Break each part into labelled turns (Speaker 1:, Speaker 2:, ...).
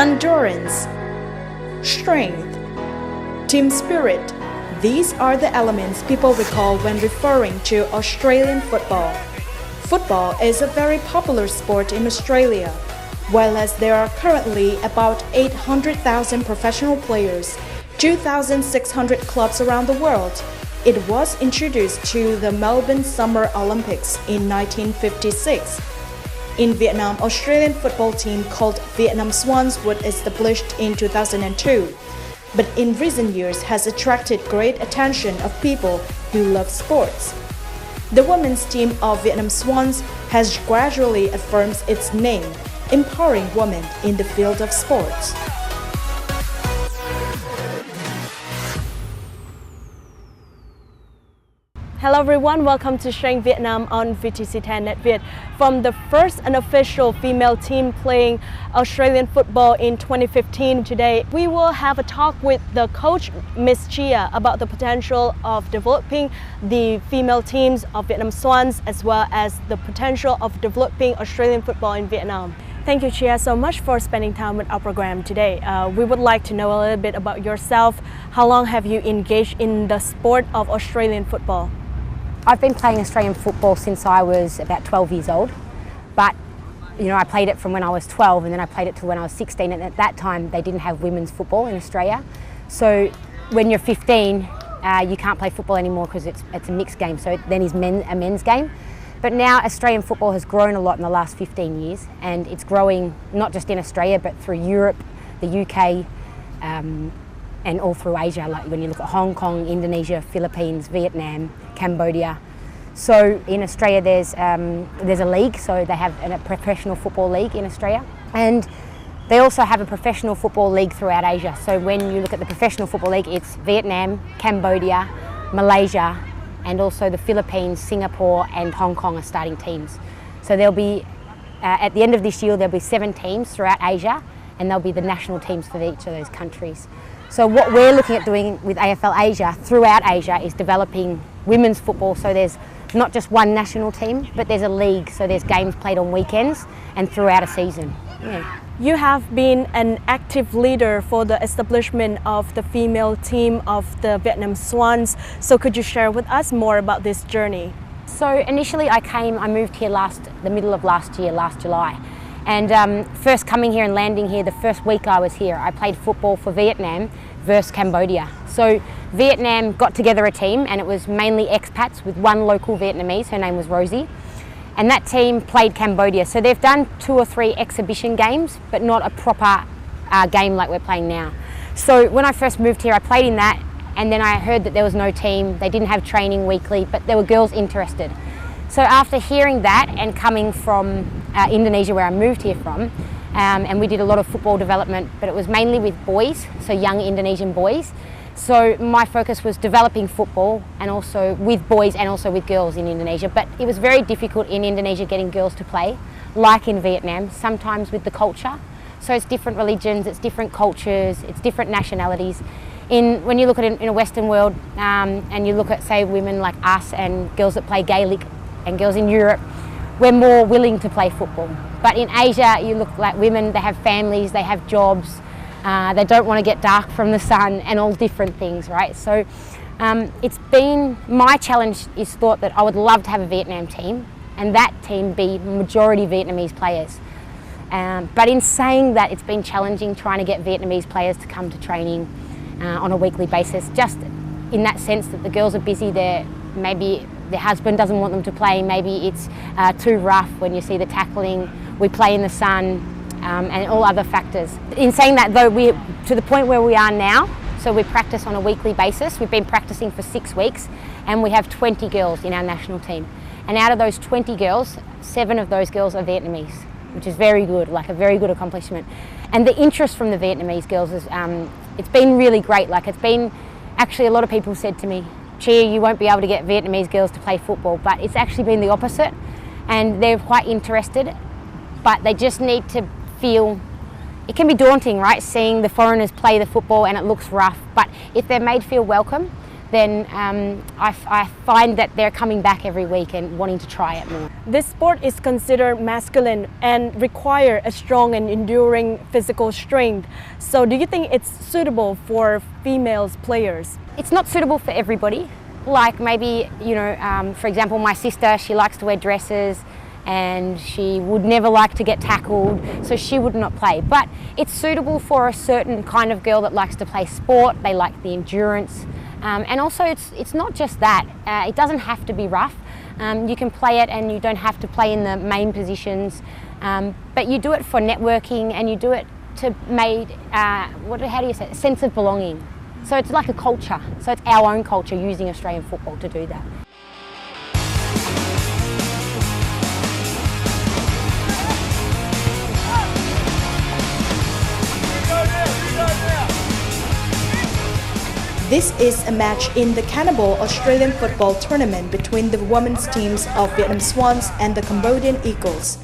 Speaker 1: endurance, strength, team spirit. These are the elements people recall when referring to Australian football. Football is a very popular sport in Australia. Whereas there are currently about 800,000 professional players, 2,600 clubs around the world, it was introduced to the Melbourne Summer Olympics in 1956. In Vietnam, Australian football team called Vietnam Swans was established in 2002, but in recent years has attracted great attention of people who love sports. The women's team of Vietnam Swans has gradually affirmed its name, empowering women in the field of sports.
Speaker 2: Hello everyone, welcome to Strength Vietnam on VTC10 Net Viet. From the first unofficial female team playing Australian football in 2015 today, we will have a talk with the coach, Miss Chia, about the potential of developing the female teams of Vietnam Swans as well as the potential of developing Australian football in Vietnam. Thank you, Chia, so much for spending time with our program today. We would like to know a little bit about yourself. How long have you engaged in the sport of Australian football?
Speaker 3: I've been playing Australian football since I was about 12 years old, but I played it from when I was 12 and then I played it till when I was 16, and at that time they didn't have women's football in Australia. So when you're 15, you can't play football anymore because it's a mixed game, so then it's a men's game. But now Australian football has grown a lot in the last 15 years, and it's growing not just in Australia but through Europe, the UK, and all through Asia, like when you look at Hong Kong, Indonesia, Philippines, Vietnam, Cambodia. So in Australia there's a league, so they have a professional football league in Australia, and they also have a professional football league throughout Asia. So when you look at the professional football league, it's Vietnam, Cambodia, Malaysia, and also the Philippines, Singapore and Hong Kong are starting teams. So there'll be, at the end of this year, there'll be 7 teams throughout Asia, and there'll be the national teams for each of those countries. So what we're looking at doing with AFL Asia throughout Asia is developing women's football. So there's not just one national team, but there's a league. So there's games played on weekends and throughout a season. Yeah.
Speaker 2: You have been an active leader for the establishment of the female team of the Vietnam Swans. So could you share with us more about this journey?
Speaker 3: So initially I moved here the middle of last year, last July. And first coming here and landing here, the first week I was here, I played football for Vietnam versus Cambodia. So Vietnam got together a team, and it was mainly expats with one local Vietnamese, her name was Rosie. And that team played Cambodia. So they've done 2 or 3 exhibition games, but not a proper game like we're playing now. So when I first moved here, I played in that, and then I heard that there was no team, they didn't have training weekly, but there were girls interested. So after hearing that and coming from Indonesia, where I moved here from, and we did a lot of football development, but it was mainly with boys, so young Indonesian boys. So my focus was developing football, and also with boys and also with girls in Indonesia. But it was very difficult in Indonesia getting girls to play, like in Vietnam, sometimes with the culture. So it's different religions, it's different cultures, it's different nationalities. When you look at it in a Western world, and you look at, say, women like us and girls that play Gaelic and girls in Europe, we're more willing to play football. But in Asia, you look like women, they have families, they have jobs, they don't want to get dark from the sun and all different things, right? So it's been, my challenge is thought that I would love to have a Vietnam team and that team be majority Vietnamese players. But in saying that, it's been challenging trying to get Vietnamese players to come to training on a weekly basis, just in that sense that the girls are busy, maybe their husband doesn't want them to play, maybe it's too rough when you see the tackling, we play in the sun, and all other factors. In saying that though, we're to the point where we are now, so we practice on a weekly basis. We've been practicing for 6 weeks, and we have 20 girls in our national team. And out of those 20 girls, 7 of those girls are Vietnamese, which is very good, like a very good accomplishment. And the interest from the Vietnamese girls is, it's been really great. Like, it's been, actually a lot of people said to me, Chia, you won't be able to get Vietnamese girls to play football, but it's actually been the opposite, and they're quite interested, but they just need to feel, it can be daunting, right, seeing the foreigners play the football and it looks rough, but if they're made feel welcome, then I find that they're coming back every week and wanting to try it more.
Speaker 2: This sport is considered masculine and require a strong and enduring physical strength. So do you think it's suitable for female players?
Speaker 3: It's not suitable for everybody. Like maybe, for example, my sister, she likes to wear dresses and she would never like to get tackled, so she would not play. But it's suitable for a certain kind of girl that likes to play sport. They like the endurance. And also it's not just that. It doesn't have to be rough. You can play it and you don't have to play in the main positions. But you do it for networking and you do it to make, sense of belonging. So it's like a culture. So it's our own culture using Australian football to do that.
Speaker 1: This is a match in the Cannibal Australian Football Tournament between the women's teams of Vietnam Swans and the Cambodian Eagles.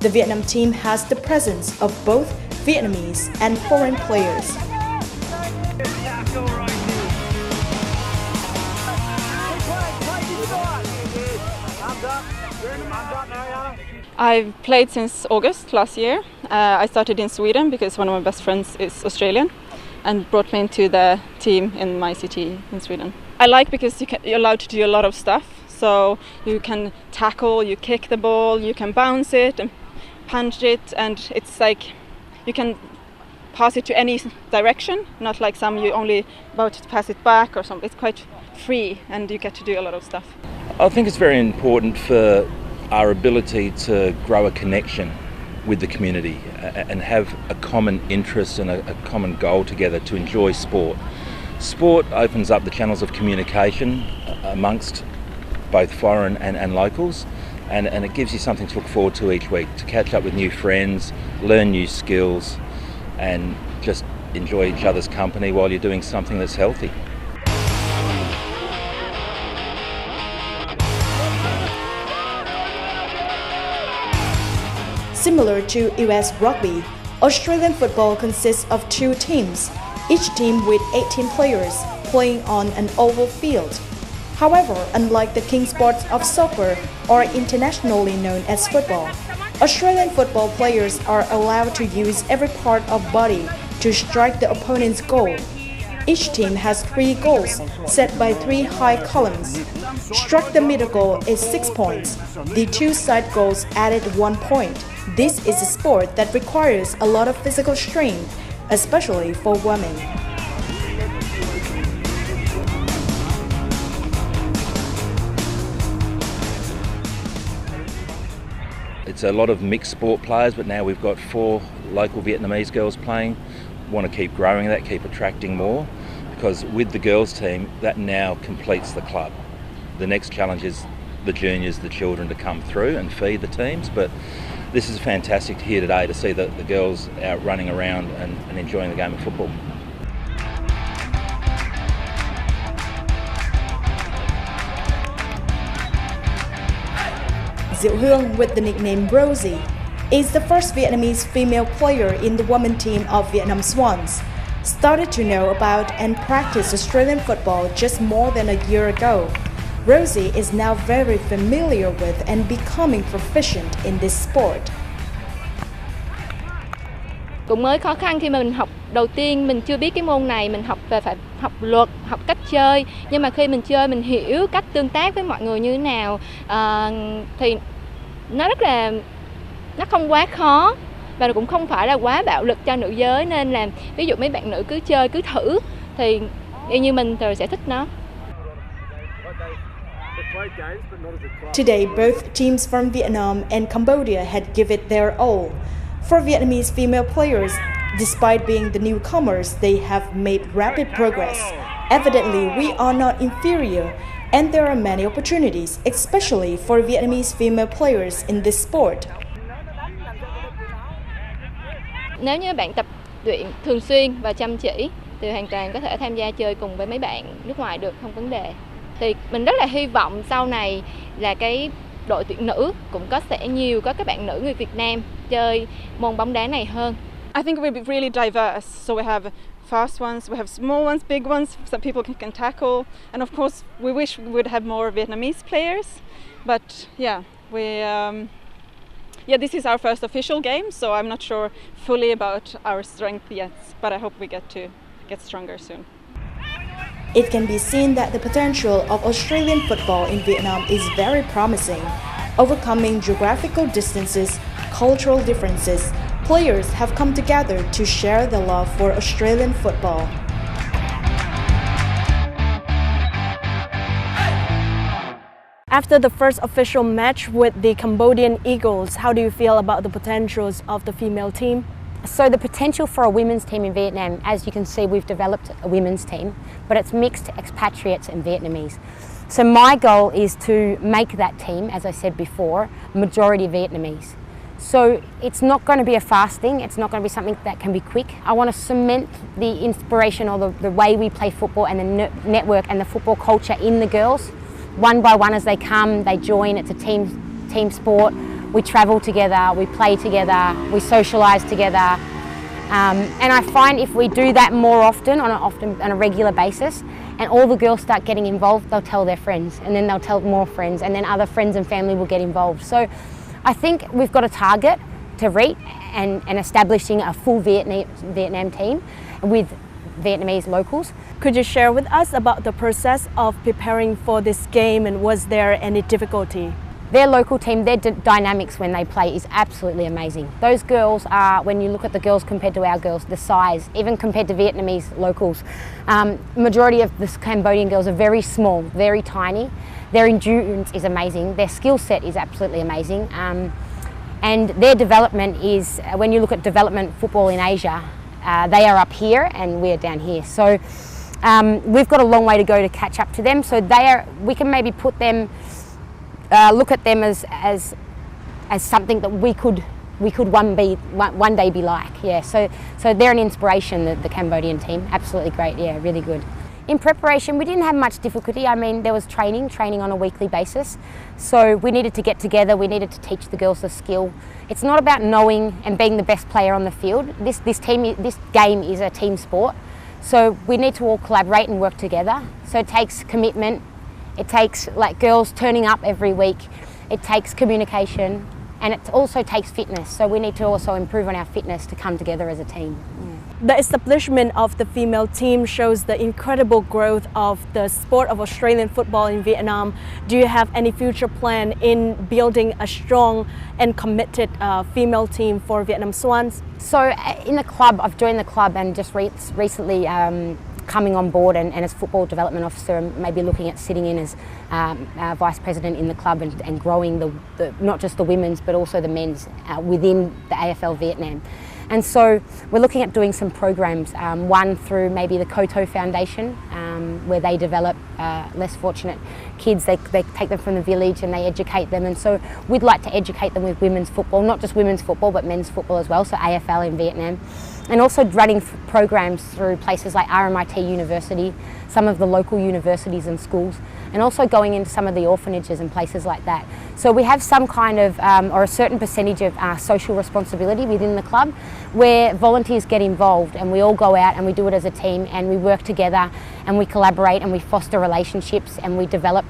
Speaker 1: The Vietnam team has the presence of both Vietnamese and foreign players.
Speaker 4: I've played since August last year. I started in Sweden because one of my best friends is Australian and brought me into the team in my city in Sweden. I like because you're allowed to do a lot of stuff. So you can tackle, you kick the ball, you can bounce it and punch it, and it's like you can pass it to any direction, not like some you only about to pass it back or something. It's quite free and you get to do a lot of stuff.
Speaker 5: I think it's very important for our ability to grow a connection with the community and have a common interest and a common goal together to enjoy sport. Sport opens up the channels of communication amongst both foreign and locals, and it gives you something to look forward to each week, to catch up with new friends, learn new skills and just enjoy each other's company while you're doing something that's healthy.
Speaker 1: Similar to US rugby, Australian football consists of two teams, each team with 18 players playing on an oval field. However, unlike the king sports of soccer, or internationally known as football, Australian football players are allowed to use every part of body to strike the opponent's goal. Each team has 3 goals set by 3 high columns. Struck the middle goal is 6 points. The 2 side goals added 1 point. This is a sport that requires a lot of physical strength, especially for women.
Speaker 5: It's a lot of mixed sport players, but now we've got 4 local Vietnamese girls playing. Want to keep growing that, keep attracting more, because with the girls team, that now completes the club. The next challenge is the juniors, the children to come through and feed the teams, but this is fantastic here today to see the girls out running around and enjoying the game of football.
Speaker 1: Huong, with the nickname Rosie, is the first Vietnamese female player in the women team of Vietnam Swans. Started to know about and practice Australian football just more than a year ago. Rosie is now very familiar with and becoming proficient in this sport.
Speaker 6: Cũng mới khó khăn khi mà mình học đầu tiên, mình chưa biết cái môn này, mình học về phải học luật, học cách chơi. Nhưng mà khi mình chơi, mình hiểu cách tương tác với mọi người như thế nào, thì nó không quá khó và cũng không phải là quá bạo lực cho nữ giới, nên là ví dụ mấy bạn nữ cứ chơi, cứ thử thì như mình rồi sẽ thích nó.
Speaker 1: Today, both teams from Vietnam and Cambodia had given it their all. For Vietnamese female players, despite being the newcomers, they have made rapid progress. Evidently, we are not inferior, and there are many opportunities, especially for Vietnamese female players in this sport.
Speaker 6: Nếu như bạn tập luyện thường xuyên và chăm chỉ, thì hoàn toàn có thể tham gia chơi cùng với mấy bạn nước ngoài được, không vấn đề. Thì mình rất là hy vọng sau này là cái đội tuyển nữ cũng có các bạn nữ người Việt Nam chơi môn bóng đá này hơn.
Speaker 4: I think we're really diverse, so we have fast ones, we have small ones, big ones that people can tackle, and of course we wish we would have more Vietnamese players, but yeah, this is our first official game, so I'm not sure fully about our strength yet, but I hope we get stronger soon.
Speaker 1: It can be seen that the potential of Australian football in Vietnam is very promising. Overcoming geographical distances, cultural differences, players have come together to share the love for Australian football.
Speaker 2: After the first official match with the Cambodian Eagles, how do you feel about the potentials of the female team?
Speaker 3: So the potential for a women's team in Vietnam, as you can see, we've developed a women's team, but it's mixed expatriates and Vietnamese. So my goal is to make that team, as I said before, majority Vietnamese. So it's not going to be a fast thing, it's not going to be something that can be quick. I want to cement the inspiration or the way we play football and the network and the football culture in the girls. One by one as they come, they join, it's a team sport. We travel together, we play together, we socialise together. And I find if we do that more often on a regular basis, and all the girls start getting involved, they'll tell their friends, and then they'll tell more friends, and then other friends and family will get involved. So I think we've got a target to reach and establishing a full Vietnam team with Vietnamese locals.
Speaker 2: Could you share with us about the process of preparing for this game, and was there any difficulty?
Speaker 3: Their local team, their dynamics when they play is absolutely amazing. Those girls are, when you look at the girls compared to our girls, the size, even compared to Vietnamese locals, majority of the Cambodian girls are very small, very tiny. Their endurance is amazing, their skill set is absolutely amazing. And their development is, when you look at development football in Asia, they are up here and we're down here. So we've got a long way to go to catch up to them. So we can maybe put them, look at them as something that we could one day be like. Yeah. So they're an inspiration, the Cambodian team. Absolutely great. Yeah, really good. In preparation, we didn't have much difficulty. I mean, there was training on a weekly basis. So we needed to get together. We needed to teach the girls the skill. It's not about knowing and being the best player on the field. This game is a team sport. So we need to all collaborate and work together. So it takes commitment. It takes girls turning up every week. It takes communication, and it also takes fitness. So we need to also improve on our fitness to come together as a team. Yeah.
Speaker 2: The establishment of the female team shows the incredible growth of the sport of Australian football in Vietnam. Do you have any future plan in building a strong and committed female team for Vietnam Swans?
Speaker 3: So in the club, I've joined the club and just recently coming on board and as football development officer, and maybe looking at sitting in as vice president in the club and growing not just the women's but also the men's within the AFL Vietnam. And so we're looking at doing some programs, one through maybe the Koto Foundation, where they develop less fortunate kids. They take them from the village and they educate them. And so we'd like to educate them with women's football, not just women's football, but men's football as well, so AFL in Vietnam. And also running programs through places like RMIT University, some of the local universities and schools, and also going into some of the orphanages and places like that. So we have some kind of, or a certain percentage of social responsibility within the club where volunteers get involved and we all go out and we do it as a team and we work together and we collaborate and we foster relationships and we develop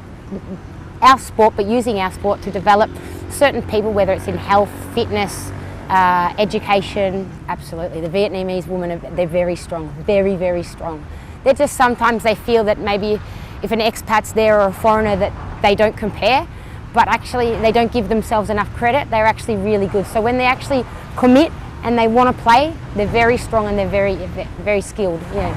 Speaker 3: our sport, but using our sport to develop certain people, whether it's in health, fitness, education. Absolutely. The Vietnamese women, they're very strong, very, very strong. They're just sometimes they feel that maybe if an expat's there or a foreigner that they don't compare, but actually they don't give themselves enough credit. They're actually really good. So when they actually commit and they want to play, they're very strong and they're very, very skilled. Yeah.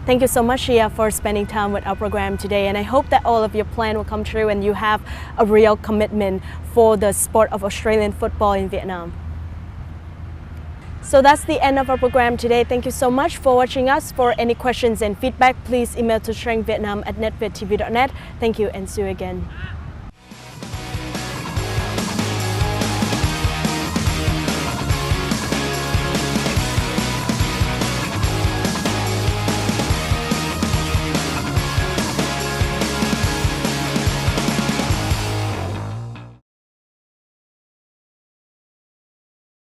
Speaker 2: Thank you so much, Shia, for spending time with our program today, and I hope that all of your plan will come true and you have a real commitment for the sport of Australian football in Vietnam. So that's the end of our program today. Thank you so much for watching us. For any questions and feedback, please email to strengthvietnam@netviettv.net. Thank you and see you again.